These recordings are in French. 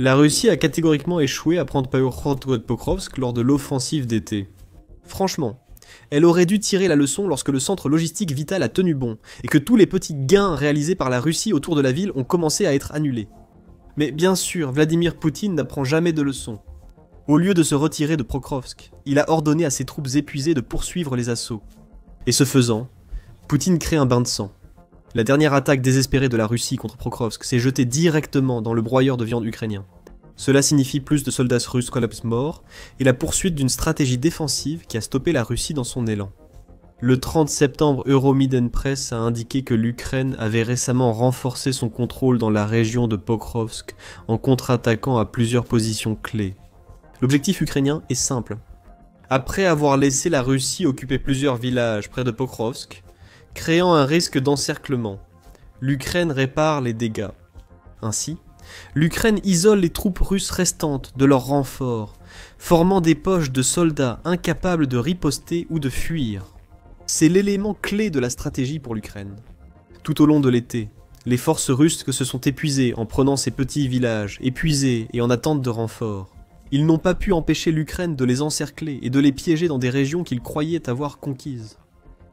La Russie a catégoriquement échoué à prendre Pokrovsk lors de l'offensive d'été. Franchement, elle aurait dû tirer la leçon lorsque le centre logistique vital a tenu bon, et que tous les petits gains réalisés par la Russie autour de la ville ont commencé à être annulés. Mais bien sûr, Vladimir Poutine n'apprend jamais de leçons. Au lieu de se retirer de Pokrovsk, il a ordonné à ses troupes épuisées de poursuivre les assauts. Et ce faisant, Poutine crée un bain de sang. La dernière attaque désespérée de la Russie contre Pokrovsk s'est jetée directement dans le broyeur de viande ukrainien. Cela signifie plus de soldats russes morts et la poursuite d'une stratégie défensive qui a stoppé la Russie dans son élan. Le 30 septembre, Euromiden Press a indiqué que l'Ukraine avait récemment renforcé son contrôle dans la région de Pokrovsk en contre-attaquant à plusieurs positions clés. L'objectif ukrainien est simple. Après avoir laissé la Russie occuper plusieurs villages près de Pokrovsk, créant un risque d'encerclement, l'Ukraine répare les dégâts. Ainsi, l'Ukraine isole les troupes russes restantes de leurs renforts, formant des poches de soldats incapables de riposter ou de fuir. C'est l'élément clé de la stratégie pour l'Ukraine. Tout au long de l'été, les forces russes se sont épuisées en prenant ces petits villages, épuisés et en attente de renforts. Ils n'ont pas pu empêcher l'Ukraine de les encercler et de les piéger dans des régions qu'ils croyaient avoir conquises.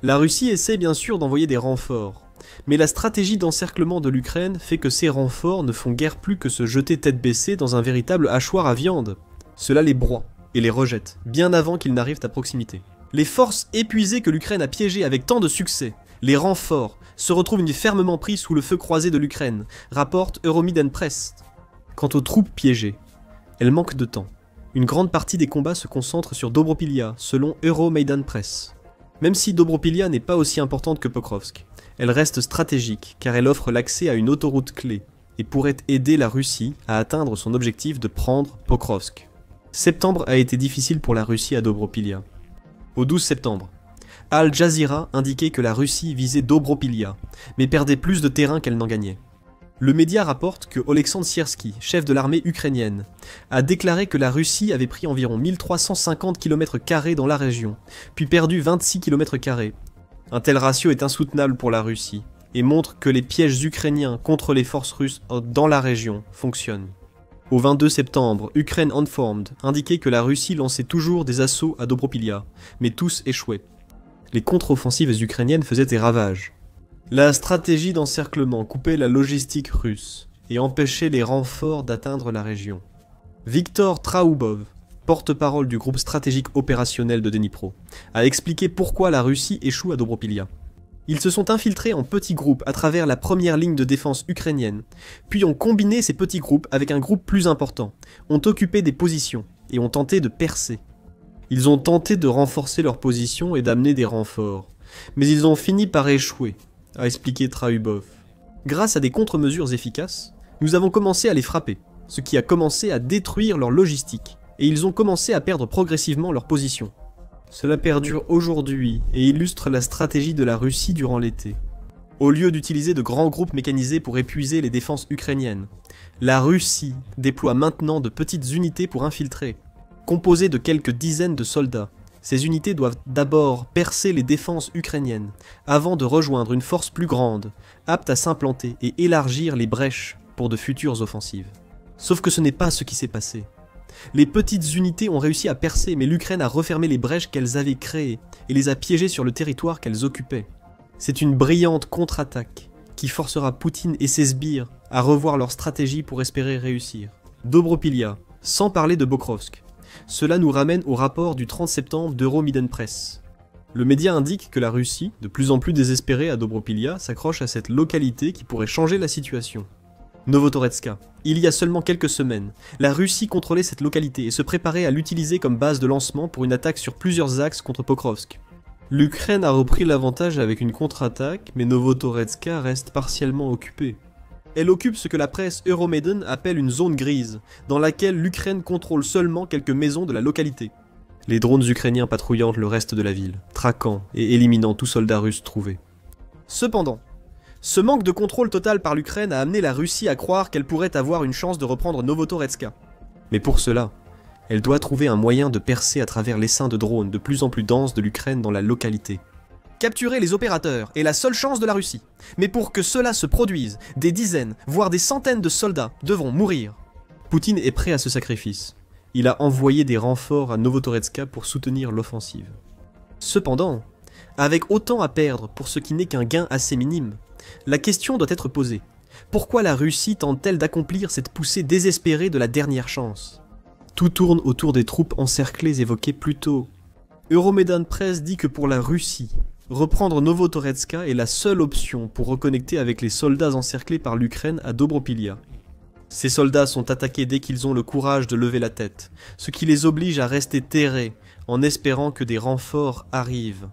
La Russie essaie bien sûr d'envoyer des renforts, mais la stratégie d'encerclement de l'Ukraine fait que ces renforts ne font guère plus que se jeter tête baissée dans un véritable hachoir à viande. Cela les broie et les rejette, bien avant qu'ils n'arrivent à proximité. Les forces épuisées que l'Ukraine a piégées avec tant de succès, les renforts, se retrouvent fermement pris sous le feu croisé de l'Ukraine, rapporte Euromiden Press. Quant aux troupes piégées, elles manquent de temps. Une grande partie des combats se concentre sur Dobropilya, selon Euromaidan Press. Même si Dobropilya n'est pas aussi importante que Pokrovsk, elle reste stratégique car elle offre l'accès à une autoroute clé et pourrait aider la Russie à atteindre son objectif de prendre Pokrovsk. Septembre a été difficile pour la Russie à Dobropilya. Au 12 septembre, Al Jazeera indiquait que la Russie visait Dobropilya, mais perdait plus de terrain qu'elle n'en gagnait. Le média rapporte que Oleksandr Siersky, chef de l'armée ukrainienne, a déclaré que la Russie avait pris environ 1350 km² dans la région, puis perdu 26 km². Un tel ratio est insoutenable pour la Russie, et montre que les pièges ukrainiens contre les forces russes dans la région fonctionnent. Au 22 septembre, Ukraine Informed indiquait que la Russie lançait toujours des assauts à Dobropilya, mais tous échouaient. Les contre-offensives ukrainiennes faisaient des ravages. La stratégie d'encerclement coupait la logistique russe et empêchait les renforts d'atteindre la région. Viktor Traoubov, porte-parole du groupe stratégique opérationnel de Dnipro, a expliqué pourquoi la Russie échoue à Dobropilya. Ils se sont infiltrés en petits groupes à travers la première ligne de défense ukrainienne, puis ont combiné ces petits groupes avec un groupe plus important, ont occupé des positions et ont tenté de percer. Ils ont tenté de renforcer leur position et d'amener des renforts, mais ils ont fini par échouer, a expliqué Traoubov. Grâce à des contre-mesures efficaces, nous avons commencé à les frapper, ce qui a commencé à détruire leur logistique, et ils ont commencé à perdre progressivement leur position. Cela perdure aujourd'hui et illustre la stratégie de la Russie durant l'été. Au lieu d'utiliser de grands groupes mécanisés pour épuiser les défenses ukrainiennes, la Russie déploie maintenant de petites unités pour infiltrer. Composées de quelques dizaines de soldats, ces unités doivent d'abord percer les défenses ukrainiennes, avant de rejoindre une force plus grande, apte à s'implanter et élargir les brèches pour de futures offensives. Sauf que ce n'est pas ce qui s'est passé. Les petites unités ont réussi à percer, mais l'Ukraine a refermé les brèches qu'elles avaient créées et les a piégées sur le territoire qu'elles occupaient. C'est une brillante contre-attaque qui forcera Poutine et ses sbires à revoir leur stratégie pour espérer réussir. Dobropilya, sans parler de Pokrovsk. Cela nous ramène au rapport du 30 septembre d'Euromiden Press. Le média indique que la Russie, de plus en plus désespérée à Dobropilya, s'accroche à cette localité qui pourrait changer la situation. Novotoretska. Il y a seulement quelques semaines, la Russie contrôlait cette localité et se préparait à l'utiliser comme base de lancement pour une attaque sur plusieurs axes contre Pokrovsk. L'Ukraine a repris l'avantage avec une contre-attaque, mais Novotoretska reste partiellement occupée. Elle occupe ce que la presse Euromaidan appelle une zone grise, dans laquelle l'Ukraine contrôle seulement quelques maisons de la localité. Les drones ukrainiens patrouillant le reste de la ville, traquant et éliminant tout soldat russe trouvé. Cependant, ce manque de contrôle total par l'Ukraine a amené la Russie à croire qu'elle pourrait avoir une chance de reprendre Novotoretska. Mais pour cela, elle doit trouver un moyen de percer à travers l'essaim de drones de plus en plus dense de l'Ukraine dans la localité. Capturer les opérateurs est la seule chance de la Russie. Mais pour que cela se produise, des dizaines, voire des centaines de soldats devront mourir. Poutine est prêt à ce sacrifice. Il a envoyé des renforts à Novotoretska pour soutenir l'offensive. Cependant, avec autant à perdre pour ce qui n'est qu'un gain assez minime, la question doit être posée. Pourquoi la Russie tente-t-elle d'accomplir cette poussée désespérée de la dernière chance? Tout tourne autour des troupes encerclées évoquées plus tôt. Euromaidan Press dit que pour la Russie, reprendre Novotoretska est la seule option pour reconnecter avec les soldats encerclés par l'Ukraine à Dobropilia. Ces soldats sont attaqués dès qu'ils ont le courage de lever la tête, ce qui les oblige à rester terrés en espérant que des renforts arrivent.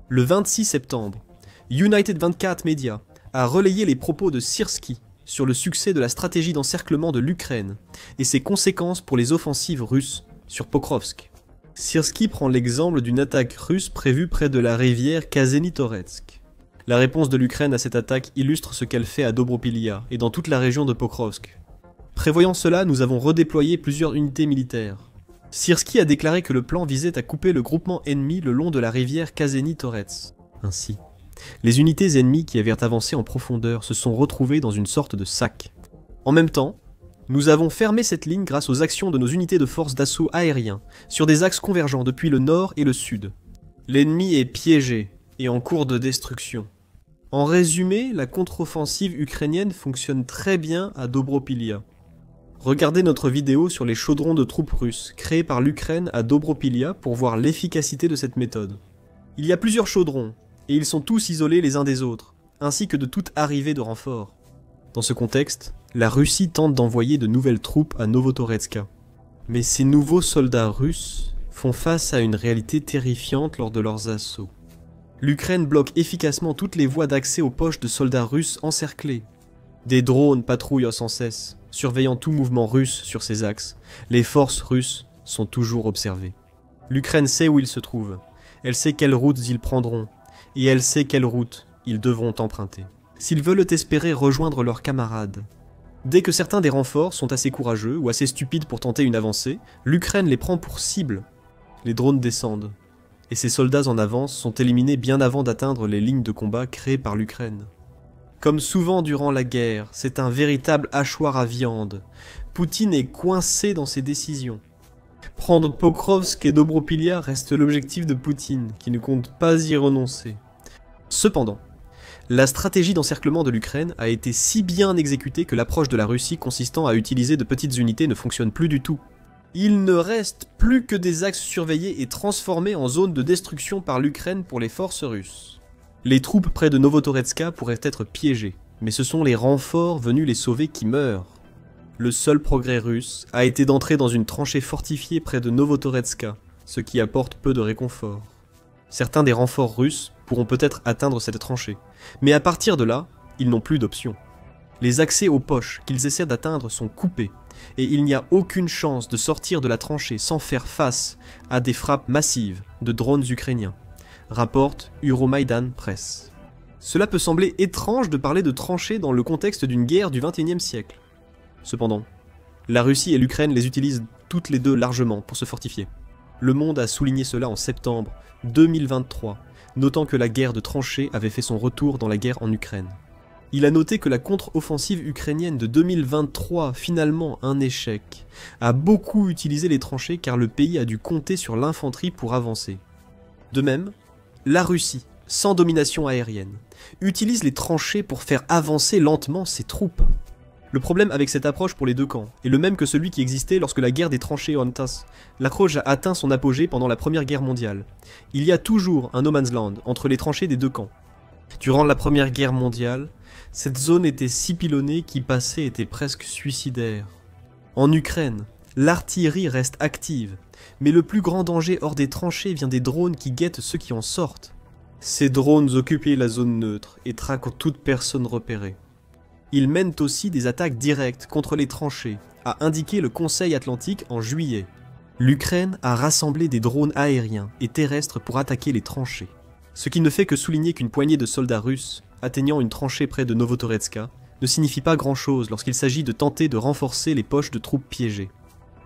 Le 26 septembre, United 24 Media a relayé les propos de Syrski sur le succès de la stratégie d'encerclement de l'Ukraine et ses conséquences pour les offensives russes sur Pokrovsk. Syrski prend l'exemple d'une attaque russe prévue près de la rivière Kazeni-Toretsk. La réponse de l'Ukraine à cette attaque illustre ce qu'elle fait à Dobropilia et dans toute la région de Pokrovsk. Prévoyant cela, nous avons redéployé plusieurs unités militaires. Syrski a déclaré que le plan visait à couper le groupement ennemi le long de la rivière Kazeni-Toretsk. Ainsi, les unités ennemies qui avaient avancé en profondeur se sont retrouvées dans une sorte de sac. En même temps, nous avons fermé cette ligne grâce aux actions de nos unités de force d'assaut aérien sur des axes convergents depuis le nord et le sud. L'ennemi est piégé et en cours de destruction. En résumé, la contre-offensive ukrainienne fonctionne très bien à Dobropilia. Regardez notre vidéo sur les chaudrons de troupes russes créés par l'Ukraine à Dobropilia pour voir l'efficacité de cette méthode. Il y a plusieurs chaudrons, et ils sont tous isolés les uns des autres, ainsi que de toute arrivée de renforts. Dans ce contexte, la Russie tente d'envoyer de nouvelles troupes à Novotoretska. Mais ces nouveaux soldats russes font face à une réalité terrifiante lors de leurs assauts. L'Ukraine bloque efficacement toutes les voies d'accès aux poches de soldats russes encerclés. Des drones patrouillent sans cesse, surveillant tout mouvement russe sur ces axes. Les forces russes sont toujours observées. L'Ukraine sait où ils se trouvent, elle sait quelles routes ils prendront, et elle sait quelles routes ils devront emprunter, s'ils veulent espérer rejoindre leurs camarades. Dès que certains des renforts sont assez courageux ou assez stupides pour tenter une avancée, l'Ukraine les prend pour cible. Les drones descendent, et ces soldats en avance sont éliminés bien avant d'atteindre les lignes de combat créées par l'Ukraine. Comme souvent durant la guerre, c'est un véritable hachoir à viande. Poutine est coincé dans ses décisions. Prendre Pokrovsk et Dobropilia reste l'objectif de Poutine, qui ne compte pas y renoncer. Cependant, la stratégie d'encerclement de l'Ukraine a été si bien exécutée que l'approche de la Russie consistant à utiliser de petites unités ne fonctionne plus du tout. Il ne reste plus que des axes surveillés et transformés en zone de destruction par l'Ukraine pour les forces russes. Les troupes près de Novotoretska pourraient être piégées, mais ce sont les renforts venus les sauver qui meurent. Le seul progrès russe a été d'entrer dans une tranchée fortifiée près de Novotoretska, ce qui apporte peu de réconfort. Certains des renforts russes pourront peut-être atteindre cette tranchée, mais à partir de là, ils n'ont plus d'option. Les accès aux poches qu'ils essaient d'atteindre sont coupés, et il n'y a aucune chance de sortir de la tranchée sans faire face à des frappes massives de drones ukrainiens, rapporte Euromaidan Press. Cela peut sembler étrange de parler de tranchées dans le contexte d'une guerre du XXIe siècle. Cependant, la Russie et l'Ukraine les utilisent toutes les deux largement pour se fortifier. Le Monde a souligné cela en septembre 2023, notant que la guerre de tranchées avait fait son retour dans la guerre en Ukraine. Il a noté que la contre-offensive ukrainienne de 2023, finalement un échec, a beaucoup utilisé les tranchées car le pays a dû compter sur l'infanterie pour avancer. De même, la Russie, sans domination aérienne, utilise les tranchées pour faire avancer lentement ses troupes. Le problème avec cette approche pour les deux camps est le même que celui qui existait lorsque la guerre des tranchées Ontas. L'approche a atteint son apogée pendant la Première Guerre mondiale. Il y a toujours un no man's land entre les tranchées des deux camps. Durant la Première Guerre mondiale, cette zone était si pilonnée qu'y passer était presque suicidaire. En Ukraine, l'artillerie reste active, mais le plus grand danger hors des tranchées vient des drones qui guettent ceux qui en sortent. Ces drones occupent la zone neutre et traquent toute personne repérée. Ils mènent aussi des attaques directes contre les tranchées, a indiqué le Conseil Atlantique en juillet. L'Ukraine a rassemblé des drones aériens et terrestres pour attaquer les tranchées. Ce qui ne fait que souligner qu'une poignée de soldats russes, atteignant une tranchée près de Novotoretska, ne signifie pas grand-chose lorsqu'il s'agit de tenter de renforcer les poches de troupes piégées.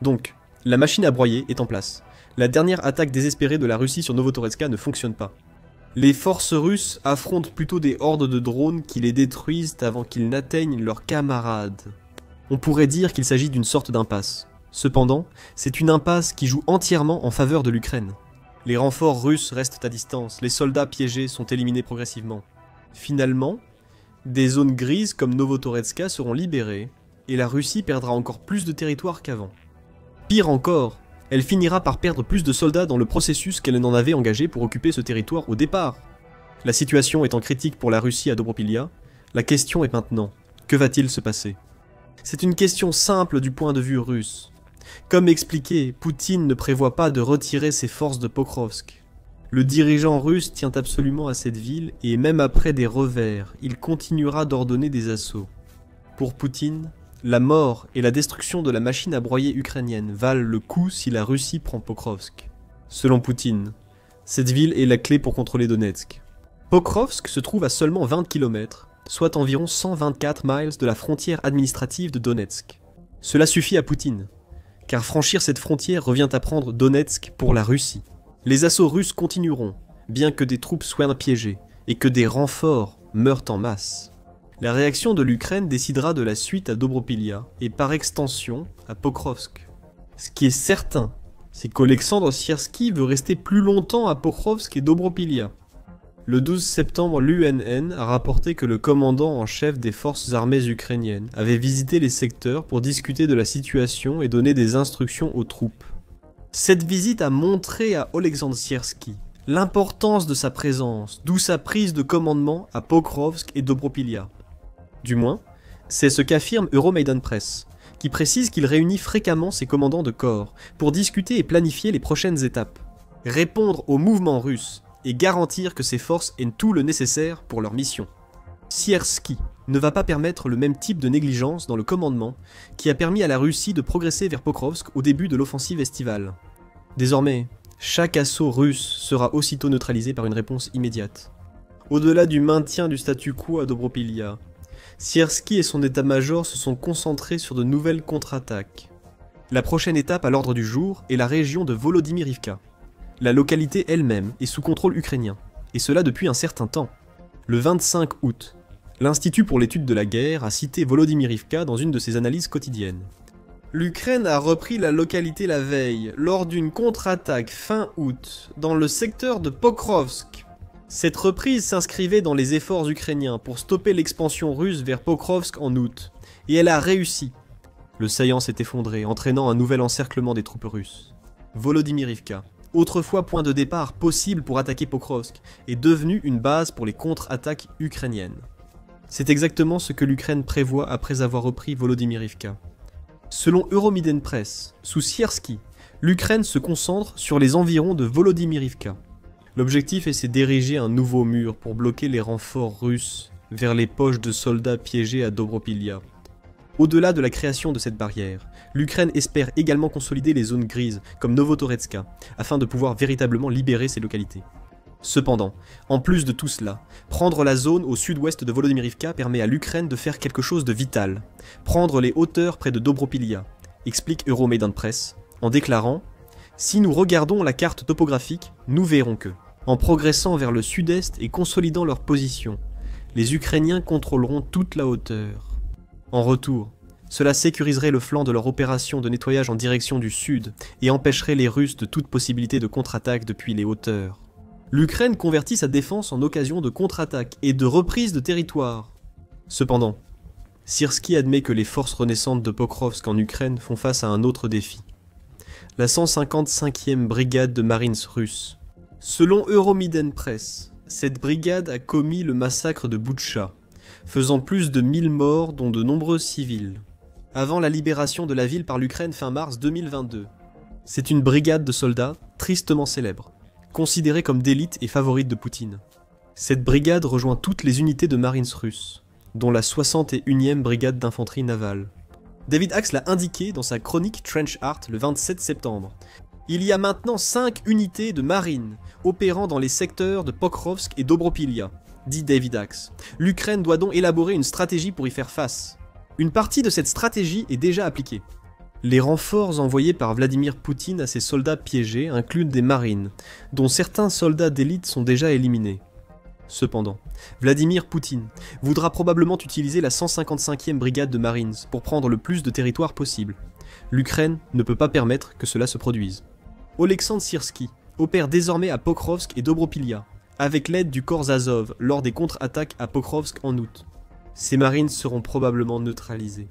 Donc, la machine à broyer est en place. La dernière attaque désespérée de la Russie sur Novotoretska ne fonctionne pas. Les forces russes affrontent plutôt des hordes de drones qui les détruisent avant qu'ils n'atteignent leurs camarades. On pourrait dire qu'il s'agit d'une sorte d'impasse. Cependant, c'est une impasse qui joue entièrement en faveur de l'Ukraine. Les renforts russes restent à distance, les soldats piégés sont éliminés progressivement. Finalement, des zones grises comme Novotoretska seront libérées, et la Russie perdra encore plus de territoire qu'avant. Pire encore, elle finira par perdre plus de soldats dans le processus qu'elle n'en avait engagé pour occuper ce territoire au départ. La situation étant critique pour la Russie à Dobropilya, la question est maintenant, que va-t-il se passer? C'est une question simple du point de vue russe. Comme expliqué, Poutine ne prévoit pas de retirer ses forces de Pokrovsk. Le dirigeant russe tient absolument à cette ville et même après des revers, il continuera d'ordonner des assauts. Pour Poutine, la mort et la destruction de la machine à broyer ukrainienne valent le coup si la Russie prend Pokrovsk. Selon Poutine, cette ville est la clé pour contrôler Donetsk. Pokrovsk se trouve à seulement 20 km, soit environ 124 miles de la frontière administrative de Donetsk. Cela suffit à Poutine, car franchir cette frontière revient à prendre Donetsk pour la Russie. Les assauts russes continueront, bien que des troupes soient piégées, et que des renforts meurent en masse. La réaction de l'Ukraine décidera de la suite à Dobropilya, et par extension à Pokrovsk. Ce qui est certain, c'est qu'Olexandre Sierski veut rester plus longtemps à Pokrovsk et Dobropilya. Le 12 septembre, l'UNN a rapporté que le commandant en chef des forces armées ukrainiennes avait visité les secteurs pour discuter de la situation et donner des instructions aux troupes. Cette visite a montré à Olexandre Sierski l'importance de sa présence, d'où sa prise de commandement à Pokrovsk et Dobropilya. Du moins, c'est ce qu'affirme Euromaidan Press, qui précise qu'il réunit fréquemment ses commandants de corps pour discuter et planifier les prochaines étapes, répondre aux mouvements russes et garantir que ses forces aient tout le nécessaire pour leur mission. Sierski ne va pas permettre le même type de négligence dans le commandement qui a permis à la Russie de progresser vers Pokrovsk au début de l'offensive estivale. Désormais, chaque assaut russe sera aussitôt neutralisé par une réponse immédiate. Au-delà du maintien du statu quo à Dobropilya, Sierski et son état-major se sont concentrés sur de nouvelles contre-attaques. La prochaine étape à l'ordre du jour est la région de Volodymyrivka. La localité elle-même est sous contrôle ukrainien, et cela depuis un certain temps. Le 25 août, l'Institut pour l'étude de la guerre a cité Volodymyrivka dans une de ses analyses quotidiennes. L'Ukraine a repris la localité la veille, lors d'une contre-attaque fin août, dans le secteur de Pokrovsk. Cette reprise s'inscrivait dans les efforts ukrainiens pour stopper l'expansion russe vers Pokrovsk en août, et elle a réussi. Le saillant s'est effondré, entraînant un nouvel encerclement des troupes russes. Volodymyrivka, autrefois point de départ possible pour attaquer Pokrovsk, est devenue une base pour les contre-attaques ukrainiennes. C'est exactement ce que l'Ukraine prévoit après avoir repris Volodymyrivka. Selon Euromaidan Press, sous Sierski, l'Ukraine se concentre sur les environs de Volodymyrivka. L'objectif est d'ériger un nouveau mur pour bloquer les renforts russes vers les poches de soldats piégés à Dobropilya. Au-delà de la création de cette barrière, l'Ukraine espère également consolider les zones grises, comme Novotoretska, afin de pouvoir véritablement libérer ces localités. Cependant, en plus de tout cela, prendre la zone au sud-ouest de Volodymyrivka permet à l'Ukraine de faire quelque chose de vital, prendre les hauteurs près de Dobropilya, explique Euromaidan Press, en déclarant « Si nous regardons la carte topographique, nous verrons que, en progressant vers le sud-est et consolidant leur position, les Ukrainiens contrôleront toute la hauteur. En retour, cela sécuriserait le flanc de leur opération de nettoyage en direction du sud et empêcherait les Russes de toute possibilité de contre-attaque depuis les hauteurs. L'Ukraine convertit sa défense en occasion de contre-attaque et de reprise de territoire. Cependant, Sierski admet que les forces renaissantes de Pokrovsk en Ukraine font face à un autre défi. La 155e brigade de Marines russe. Selon Euromaidan Press, cette brigade a commis le massacre de Boutcha, faisant plus de 1000 morts dont de nombreux civils, avant la libération de la ville par l'Ukraine fin mars 2022. C'est une brigade de soldats tristement célèbre, considérée comme d'élite et favorite de Poutine. Cette brigade rejoint toutes les unités de Marines russes, dont la 61e brigade d'infanterie navale. David Axe l'a indiqué dans sa chronique Trench Art le 27 septembre. Il y a maintenant 5 unités de marine opérant dans les secteurs de Pokrovsk et Dobropilya, dit David Axe. L'Ukraine doit donc élaborer une stratégie pour y faire face. Une partie de cette stratégie est déjà appliquée. Les renforts envoyés par Vladimir Poutine à ses soldats piégés incluent des marines, dont certains soldats d'élite sont déjà éliminés. Cependant, Vladimir Poutine voudra probablement utiliser la 155e brigade de Marines pour prendre le plus de territoire possible. L'Ukraine ne peut pas permettre que cela se produise. Oleksandr Syrski opère désormais à Pokrovsk et Dobropilya, avec l'aide du corps Azov lors des contre-attaques à Pokrovsk en août. Ces marines seront probablement neutralisées.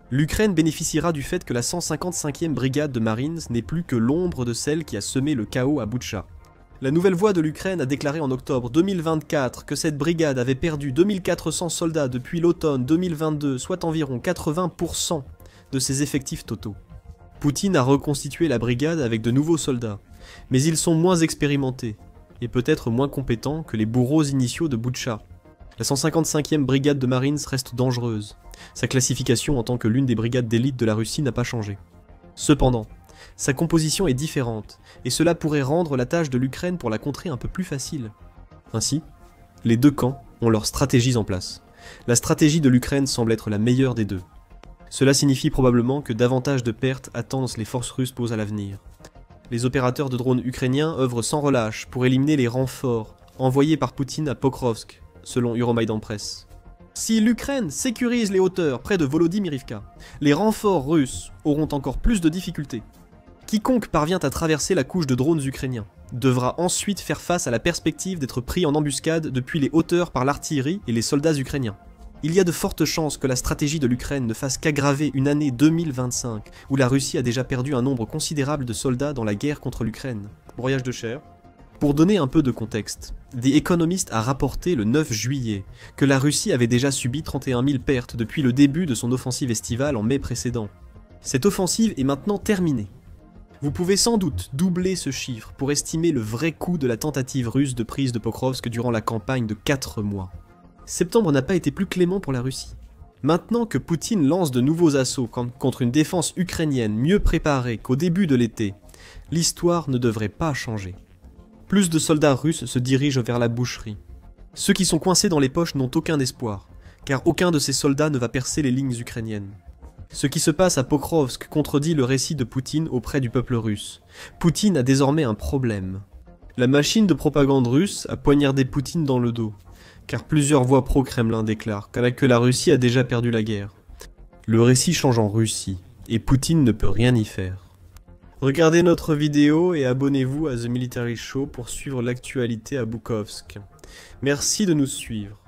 L'Ukraine bénéficiera du fait que la 155e brigade de Marines n'est plus que l'ombre de celle qui a semé le chaos à Boutcha. La Nouvelle Voix de l'Ukraine a déclaré en octobre 2024 que cette brigade avait perdu 2400 soldats depuis l'automne 2022, soit environ 80% de ses effectifs totaux. Poutine a reconstitué la brigade avec de nouveaux soldats, mais ils sont moins expérimentés, et peut-être moins compétents que les bourreaux initiaux de Boutcha. La 155e brigade de Marines reste dangereuse. Sa classification en tant que l'une des brigades d'élite de la Russie n'a pas changé. Cependant, sa composition est différente, et cela pourrait rendre la tâche de l'Ukraine pour la contrer un peu plus facile. Ainsi, les deux camps ont leurs stratégies en place. La stratégie de l'Ukraine semble être la meilleure des deux. Cela signifie probablement que davantage de pertes attendent les forces russes posent à l'avenir. Les opérateurs de drones ukrainiens œuvrent sans relâche pour éliminer les renforts envoyés par Poutine à Pokrovsk, selon Euromaidan Press. Si l'Ukraine sécurise les hauteurs près de Volodymyrivka, les renforts russes auront encore plus de difficultés. Quiconque parvient à traverser la couche de drones ukrainiens devra ensuite faire face à la perspective d'être pris en embuscade depuis les hauteurs par l'artillerie et les soldats ukrainiens. Il y a de fortes chances que la stratégie de l'Ukraine ne fasse qu'aggraver une année 2025 où la Russie a déjà perdu un nombre considérable de soldats dans la guerre contre l'Ukraine. Broyage de chair. Pour donner un peu de contexte, The Economist a rapporté le 9 juillet que la Russie avait déjà subi 31 000 pertes depuis le début de son offensive estivale en mai précédent. Cette offensive est maintenant terminée. Vous pouvez sans doute doubler ce chiffre pour estimer le vrai coût de la tentative russe de prise de Pokrovsk durant la campagne de 4 mois. Septembre n'a pas été plus clément pour la Russie. Maintenant que Poutine lance de nouveaux assauts contre une défense ukrainienne mieux préparée qu'au début de l'été, l'histoire ne devrait pas changer. Plus de soldats russes se dirigent vers la boucherie. Ceux qui sont coincés dans les poches n'ont aucun espoir, car aucun de ces soldats ne va percer les lignes ukrainiennes. Ce qui se passe à Pokrovsk contredit le récit de Poutine auprès du peuple russe. Poutine a désormais un problème. La machine de propagande russe a poignardé Poutine dans le dos, car plusieurs voix pro-Kremlin déclarent que la Russie a déjà perdu la guerre. Le récit change en Russie, et Poutine ne peut rien y faire. Regardez notre vidéo et abonnez-vous à The Military Show pour suivre l'actualité à Bukovsk. Merci de nous suivre.